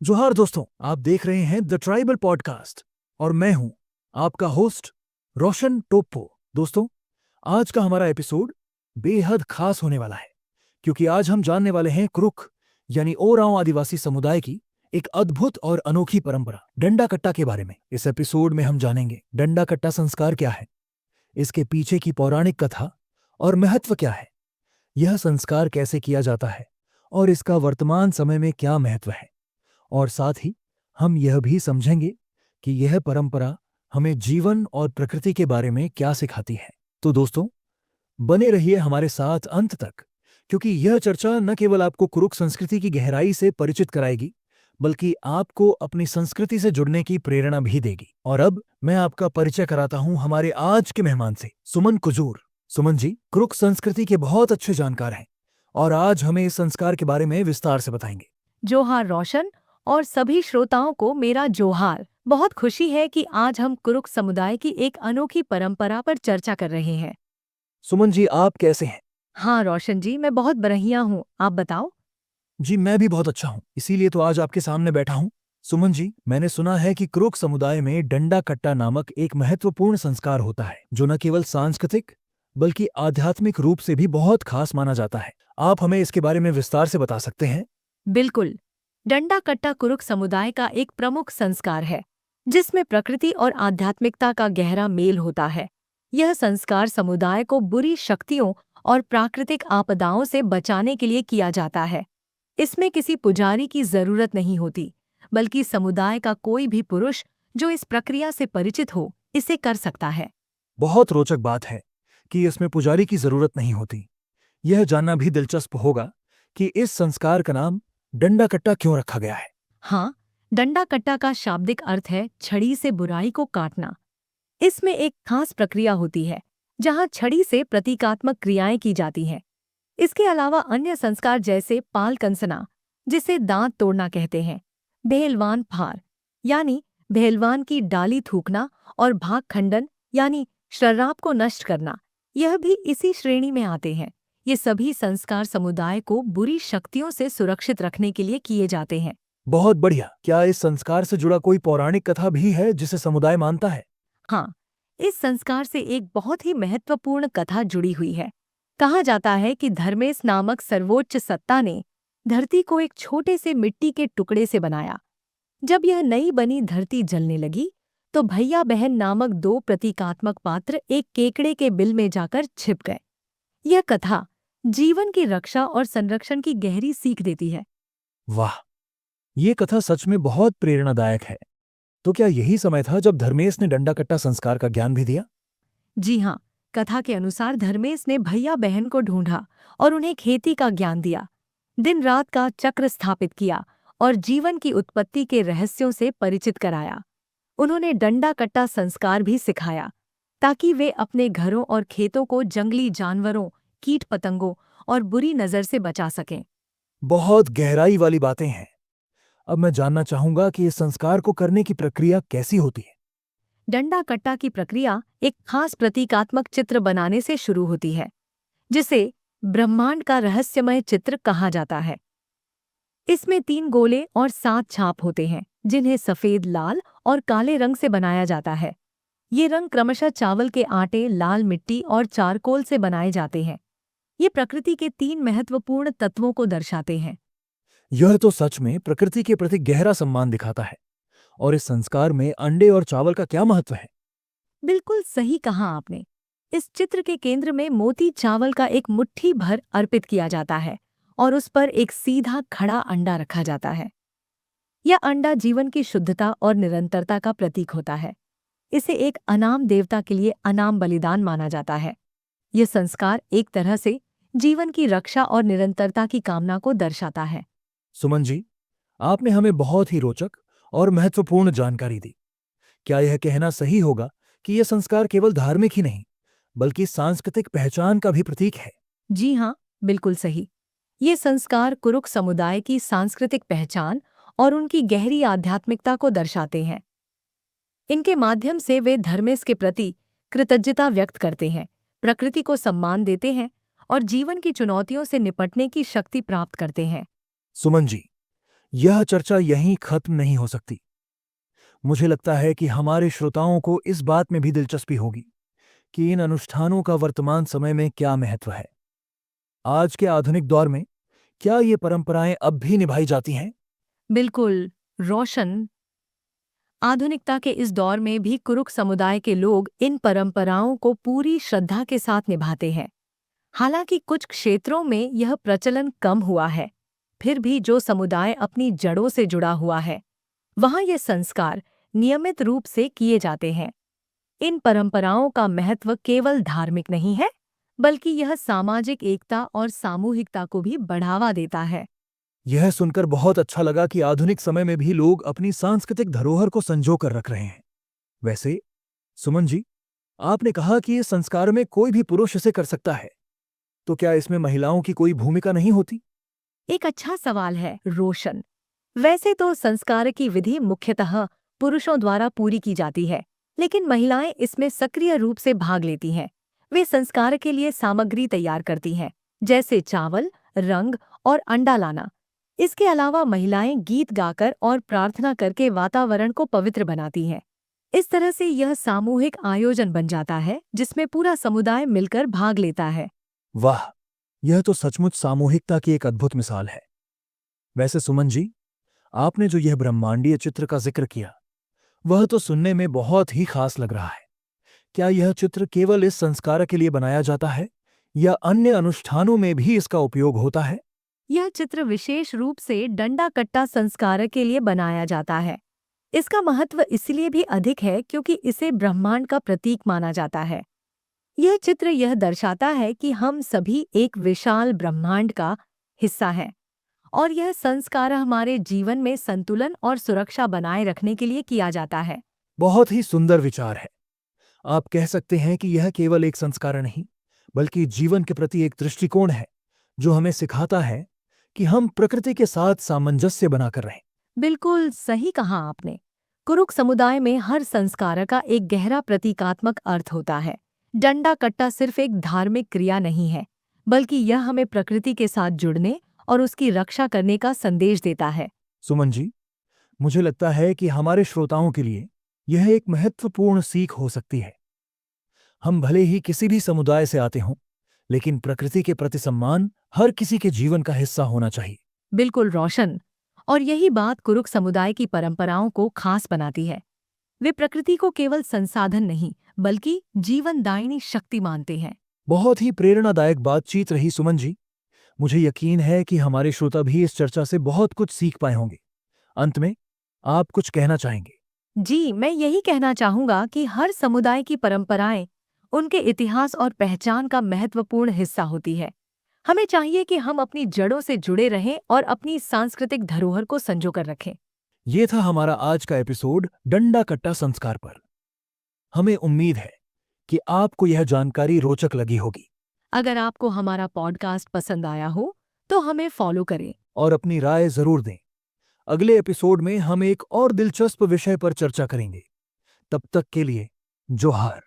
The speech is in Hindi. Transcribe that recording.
जोहार दोस्तों, आप देख रहे हैं द ट्राइबल पॉडकास्ट और मैं हूं आपका होस्ट रोशन टोप्पो। दोस्तों, आज का हमारा एपिसोड बेहद खास होने वाला है क्योंकि आज हम जानने वाले हैं कुरुक यानी ओरांव आदिवासी समुदाय की एक अद्भुत और अनोखी परंपरा डंडा कट्टा के बारे में। इस एपिसोड में हम जानेंगे डंडा कट्टा संस्कार क्या है, इसके पीछे की पौराणिक कथा और महत्व क्या है, यह संस्कार कैसे किया जाता है और इसका वर्तमान समय में क्या महत्व है। और साथ ही हम यह भी समझेंगे कि यह परंपरा हमें जीवन और प्रकृति के बारे में क्या सिखाती है। तो दोस्तों, बने रहिए हमारे साथ अंत तक, क्योंकि यह चर्चा न केवल आपको कुरुक संस्कृति की गहराई से परिचित कराएगी, बल्कि आपको अपनी संस्कृति से जुड़ने की प्रेरणा भी देगी। और अब मैं आपका परिचय कराता हूं हमारे आज के मेहमान से, सुमन कुजूर। सुमन जी कुरुक संस्कृति के बहुत अच्छे जानकार हैं और आज हमें इस संस्कार के बारे में विस्तार से बताएंगे। जोहार रोशन और सभी श्रोताओं को मेरा जोहार। बहुत खुशी है कि आज हम कुरुक समुदाय की एक अनोखी परंपरा पर चर्चा कर रहे हैं। सुमन जी, आप कैसे हैं? हाँ रोशन जी, मैं बहुत बढ़िया हूँ, आप बताओ। जी, मैं भी बहुत अच्छा हूँ, इसीलिए तो आज आपके सामने बैठा हूँ। सुमन जी, मैंने सुना है कि कुरुक समुदाय में डंडा कट्टा नामक एक महत्वपूर्ण संस्कार होता है जो न केवल सांस्कृतिक बल्कि आध्यात्मिक रूप से भी बहुत खास माना जाता है। आप हमें इसके बारे में विस्तार से बता सकते हैं? बिल्कुल। डंडा कट्टा कुरुक समुदाय का एक प्रमुख संस्कार है जिसमें प्रकृति और आध्यात्मिकता का गहरा मेल होता है। यह संस्कार समुदाय को बुरी शक्तियों और प्राकृतिक आपदाओं से बचाने के लिए किया जाता है। इसमें किसी पुजारी की जरूरत नहीं होती, बल्कि समुदाय का कोई भी पुरुष जो इस प्रक्रिया से परिचित हो इसे कर सकता है। बहुत रोचक बात है कि इसमें पुजारी की जरूरत नहीं होती। यह जानना भी दिलचस्प होगा कि इस संस्कार का नाम डंडा कट्टा क्यों रखा गया है। हाँ, डंडा कट्टा का शाब्दिक अर्थ है छड़ी से बुराई को काटना। इसमें एक खास प्रक्रिया होती है जहाँ छड़ी से प्रतीकात्मक क्रियाएं की जाती हैं। इसके अलावा अन्य संस्कार जैसे पाल कंसना, जिसे दांत तोड़ना कहते हैं, बेहलवान फार यानी बेहलवान की डाली थूकना और भाग खंडन यानी श्राप को नष्ट करना, यह भी इसी श्रेणी में आते हैं। ये सभी संस्कार समुदाय को बुरी शक्तियों से सुरक्षित रखने के लिए किए जाते हैं। बहुत बढ़िया। क्या इस संस्कार से जुड़ा कोई पौराणिक कथा भी है जिसे समुदाय मानता है? हाँ, इस संस्कार से एक बहुत ही महत्वपूर्ण कथा जुड़ी हुई है। कहा जाता है कि धर्मेश नामक सर्वोच्च सत्ता ने धरती को एक छोटे से मिट्टी के टुकड़े से बनाया। जब यह नई बनी धरती जलने लगी, तो भैया बहन नामक दो प्रतीकात्मक पात्र एक केकड़े के बिल में जाकर छिप गए। यह कथा जीवन की रक्षा और संरक्षण की गहरी सीख देती है। वाह, ये कथा सच में बहुत प्रेरणादायक है। तो क्या यही समय था जब धर्मेश ने डंडा कट्टा संस्कार का ज्ञान भी दिया? जी हाँ, कथा के अनुसार धर्मेश ने भैया बहन को ढूंढा और उन्हें खेती का ज्ञान दिया, दिन रात का चक्र स्थापित किया और जीवन की उत्पत्ति के रहस्यों से परिचित कराया। उन्होंने डंडा कट्टा संस्कार भी सिखाया ताकि वे अपने घरों और खेतों को जंगली जानवरों, कीट पतंगों और बुरी नजर से बचा सकें। बहुत गहराई वाली बातें हैं। अब मैं जानना चाहूंगा कि इस संस्कार को करने की प्रक्रिया कैसी होती है। डंडा कट्टा की प्रक्रिया एक खास प्रतीकात्मक चित्र बनाने से शुरू होती है, जिसे ब्रह्मांड का रहस्यमय चित्र कहा जाता है। इसमें 3 गोले और 7 छाप होते हैं, जिन्हें सफेद, लाल और काले रंग से बनाया जाता है। ये रंग क्रमशः चावल के आटे, लाल मिट्टी और चारकोल से बनाए जाते हैं। ये प्रकृति के 3 महत्वपूर्ण तत्वों को दर्शाते हैं। यह तो सच में प्रकृति के प्रति गहरा सम्मान दिखाता है। और इस संस्कार में अंडे और चावल का क्या महत्व है? बिल्कुल सही कहा आपने। इस चित्र के केंद्र में मोती चावल का एक मुट्ठी भर अर्पित किया जाता है और उस पर एक सीधा खड़ा अंडा रखा जाता है। यह अंडा जीवन की शुद्धता और निरंतरता का प्रतीक होता है। इसे एक अनाम देवता के लिए अनाम बलिदान माना जाता है। यह संस्कार एक तरह से जीवन की रक्षा और निरंतरता की कामना को दर्शाता है। सुमन जी, आपने हमें बहुत ही रोचक और महत्वपूर्ण जानकारी दी। क्या यह कहना सही होगा कि यह संस्कार केवल धार्मिक ही नहीं, बल्कि सांस्कृतिक पहचान का भी प्रतीक है? जी हाँ, बिल्कुल सही। ये संस्कार कुरुक समुदाय की सांस्कृतिक पहचान और उनकी गहरी आध्यात्मिकता को दर्शाते हैं। इनके माध्यम से वे धर्मेश के प्रति कृतज्ञता व्यक्त करते हैं, प्रकृति को सम्मान देते हैं और जीवन की चुनौतियों से निपटने की शक्ति प्राप्त करते हैं। सुमन जी, यह चर्चा यहीं खत्म नहीं हो सकती। मुझे लगता है कि हमारे श्रोताओं को इस बात में भी दिलचस्पी होगी कि इन अनुष्ठानों का वर्तमान समय में क्या महत्व है। आज के आधुनिक दौर में क्या ये परंपराएं अब भी निभाई जाती हैं? बिल्कुल, रोशन। आधुनिकता के इस दौर में भी कुरुक समुदाय के लोग इन परंपराओं को पूरी श्रद्धा के साथ निभाते हैं। हालांकि कुछ क्षेत्रों में यह प्रचलन कम हुआ है, फिर भी जो समुदाय अपनी जड़ों से जुड़ा हुआ है, वहां ये संस्कार नियमित रूप से किए जाते हैं। इन परंपराओं का महत्व केवल धार्मिक नहीं है, बल्कि यह सामाजिक एकता और सामूहिकता को भी बढ़ावा देता है। यह सुनकर बहुत अच्छा लगा कि आधुनिक समय में भी लोग अपनी सांस्कृतिक धरोहर को संजो कर रख रहे हैं। वैसे, सुमन जी, आपने कहा कि इस संस्कार में कोई भी पुरुष इसे कर सकता है, तो क्या इसमें महिलाओं की कोई भूमिका नहीं होती? एक अच्छा सवाल है, रोशन। वैसे तो संस्कार की विधि मुख्यतः पुरुषों द्वारा पूरी की जाती है, लेकिन महिलाएं इसमें सक्रिय रूप से भाग लेती हैं। वे संस्कार के लिए सामग्री तैयार करती हैं, जैसे चावल, रंग और अंडा लाना। इसके अलावा महिलाएं गीत गाकर और प्रार्थना करके वातावरण को पवित्र बनाती हैं। इस तरह से यह सामूहिक आयोजन बन जाता है, जिसमें पूरा समुदाय मिलकर भाग लेता है। वाह, यह तो सचमुच सामूहिकता की एक अद्भुत मिसाल है। वैसे सुमन जी, आपने जो यह ब्रह्मांडीय चित्र का जिक्र किया, वह तो सुनने में बहुत ही खास लग रहा है। क्या यह चित्र केवल इस संस्कार के लिए बनाया जाता है या अन्य अनुष्ठानों में भी इसका उपयोग होता है? यह चित्र विशेष रूप से डंडा कट्टा संस्कार के लिए बनाया जाता है। इसका महत्व इसलिए भी अधिक है क्योंकि इसे ब्रह्मांड का प्रतीक माना जाता है। यह चित्र यह दर्शाता है कि हम सभी एक विशाल ब्रह्मांड का हिस्सा हैं, और यह संस्कार हमारे जीवन में संतुलन और सुरक्षा बनाए रखने के लिए किया जाता है। बहुत ही सुंदर विचार है। आप कह सकते हैं कि यह केवल एक संस्कार नहीं, बल्कि जीवन के प्रति एक दृष्टिकोण है, जो हमें सिखाता है कि हम प्रकृति के साथ सामंजस्य बनाकर रहें। बिल्कुल सही कहा आपने। कुरुक समुदाय में हर संस्कार का एक गहरा प्रतीकात्मक अर्थ होता है। डंडा कट्टा सिर्फ एक धार्मिक क्रिया नहीं है, बल्कि यह हमें प्रकृति के साथ जुड़ने और उसकी रक्षा करने का संदेश देता है। सुमन जी, मुझे लगता है कि हमारे श्रोताओं के लिए यह एक महत्वपूर्ण सीख हो सकती है। हम भले ही किसी भी समुदाय से आते हों, लेकिन प्रकृति के प्रति सम्मान हर किसी के जीवन का हिस्सा होना चाहिए। बिल्कुल रोशन। और यही बात कुरुक समुदाय की परंपराओं को खास बनाती है। वे प्रकृति को केवल संसाधन नहीं, बल्कि जीवनदायिनी शक्ति मानते हैं। बहुत ही प्रेरणादायक बातचीत रही सुमन जी। मुझे यकीन है कि हमारे श्रोता भी इस चर्चा से बहुत कुछ सीख पाए होंगे। अंत में आप कुछ कहना चाहेंगे? जी, मैं यही कहना चाहूँगा कि हर समुदाय की परंपराएं उनके इतिहास और पहचान का महत्वपूर्ण हिस्सा होती है। हमें चाहिए कि हम अपनी जड़ों से जुड़े रहें और अपनी सांस्कृतिक धरोहर को संजो कर रखें। ये था हमारा आज का एपिसोड डंडा कट्टा संस्कार पर। हमें उम्मीद है कि आपको यह जानकारी रोचक लगी होगी। अगर आपको हमारा पॉडकास्ट पसंद आया हो, तो हमें फॉलो करें। और अपनी राय जरूर दें। अगले एपिसोड में हम एक और दिलचस्प विषय पर चर्चा करेंगे। तब तक के लिए जोहार।